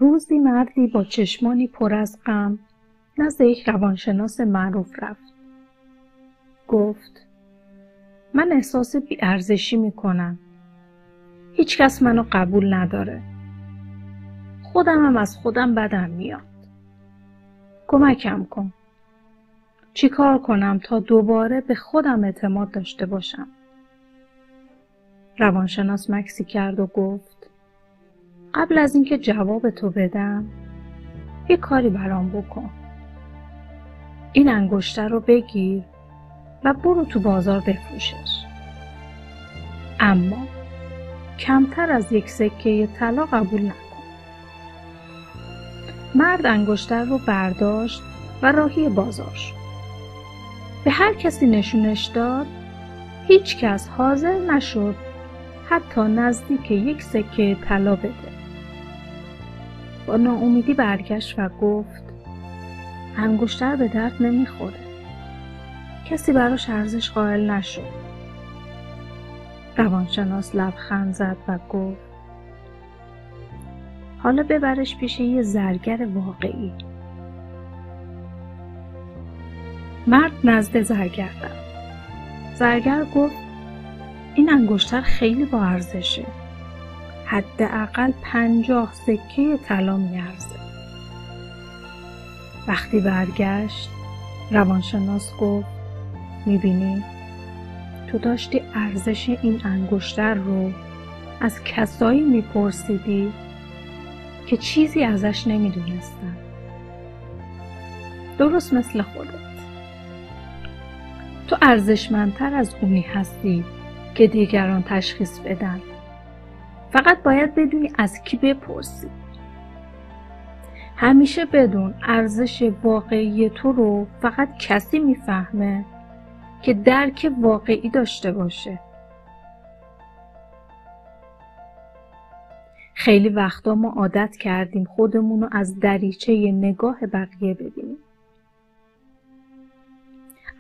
روزی مردی با چشمانی پر از غم نزد یک روانشناس معروف رفت. گفت: من احساس بی‌ارزشی میکنم. هیچ کس منو قبول نداره. خودم هم از خودم بدم میاد. کمکم کن. چی کار کنم تا دوباره به خودم اعتماد داشته باشم؟ روانشناس مکسی کرد و گفت: قبل از اینکه جواب تو بدم یه کاری برام بکن. این انگشتر رو بگیر و برو تو بازار بفروشش. اما کمتر از 1 سکه طلا قبول نکن. مرد انگشتر رو برداشت و راهی بازار شد. به هر کسی نشونش داد، هیچ کس حاضر نشد حتی نزدیک 1 سکه طلا بده. با ناامیدی برگشت و گفت: انگشتر به درد نمیخوره. کسی براش ارزش قائل نشد. روانشناس لبخند زد و گفت: حالا ببرش پیش یه زرگر واقعی. مرد نزد زرگر رفت. زرگر گفت: این انگشتر خیلی با ارزشه. حداقل 50 سکه طلا میارزه. وقتی برگشت، روانشناس گفت: میبینی؟ تو داشتی ارزش این انگشتر رو از کسایی میپرسیدی که چیزی ازش نمیدونستن. درست مثل خودت. تو ارزشمندتر از اونی هستی که دیگران تشخیص بدن. فقط باید بدونی از کی بپرسی. همیشه بدون ارزش واقعی تو رو فقط کسی میفهمه که درک واقعی داشته باشه. خیلی وقتا ما عادت کردیم خودمون رو از دریچه نگاه بقیه ببینیم.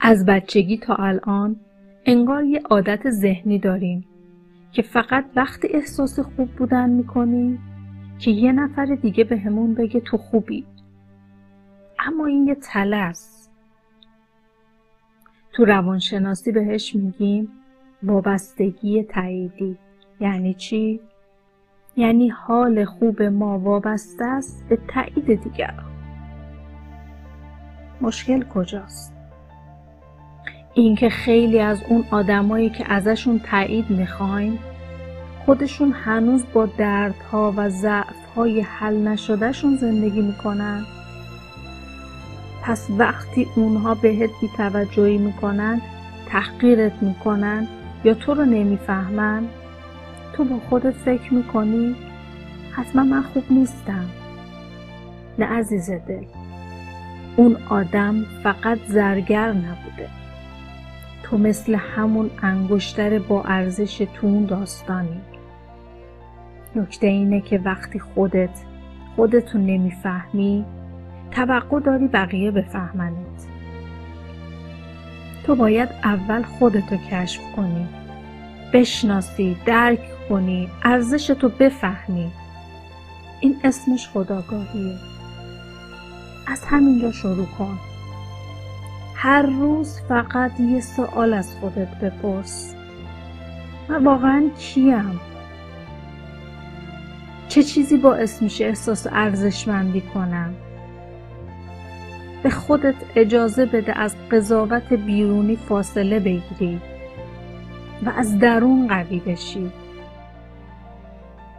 از بچگی تا الان انگار یه عادت ذهنی داریم که فقط وقتی احساس خوب بودن میکنیم که یه نفر دیگه بهمون بگه تو خوبی. اما این یه تله است. تو روانشناسی بهش میگیم وابستگی تاییدی. یعنی چی؟ یعنی حال خوب ما وابسته است به تایید دیگران. مشکل کجاست؟ اینکه خیلی از اون آدمایی که ازشون تایید میخوایم خودشون هنوز با دردها و ضعفهای حل نشدهشون زندگی میکنن. پس وقتی اونها بهت بی‌توجهی میکنن، تحقیرت میکنن یا تو رو نمیفهمن، تو با خودت فکر میکنی حتما من خوب نیستم. نه عزیز دل، اون آدم فقط زرگر نبوده. تو مثل همون انگشتر با ارزش تو اون داستانی. نکته اینه که وقتی خودتو نمیفهمی، توقع داری بقیه بفهمنت. تو باید اول خودتو کشف کنی، بشناسی، درک کنی، ارزشتو بفهمی. این اسمش خودآگاهیه. از همینجا شروع کن. هر روز فقط یه سوال از خودت بپرس: من واقعا کیم؟ چه چیزی باعث میشه احساس ارزشمندی کنم؟ به خودت اجازه بده از قضاوت بیرونی فاصله بگیری و از درون قوی بشی.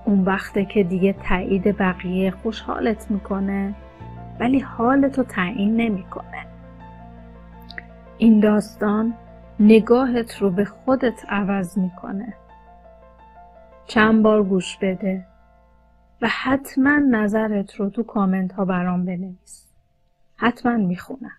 اون وقته که دیگه تایید بقیه خوشحالت میکنه ولی حالتو تعیین نمیکنه. این داستان نگاهت رو به خودت عوض میکنه. چند بار گوش بده و حتما نظرت رو تو کامنت ها برام بنویس. حتما میخونم.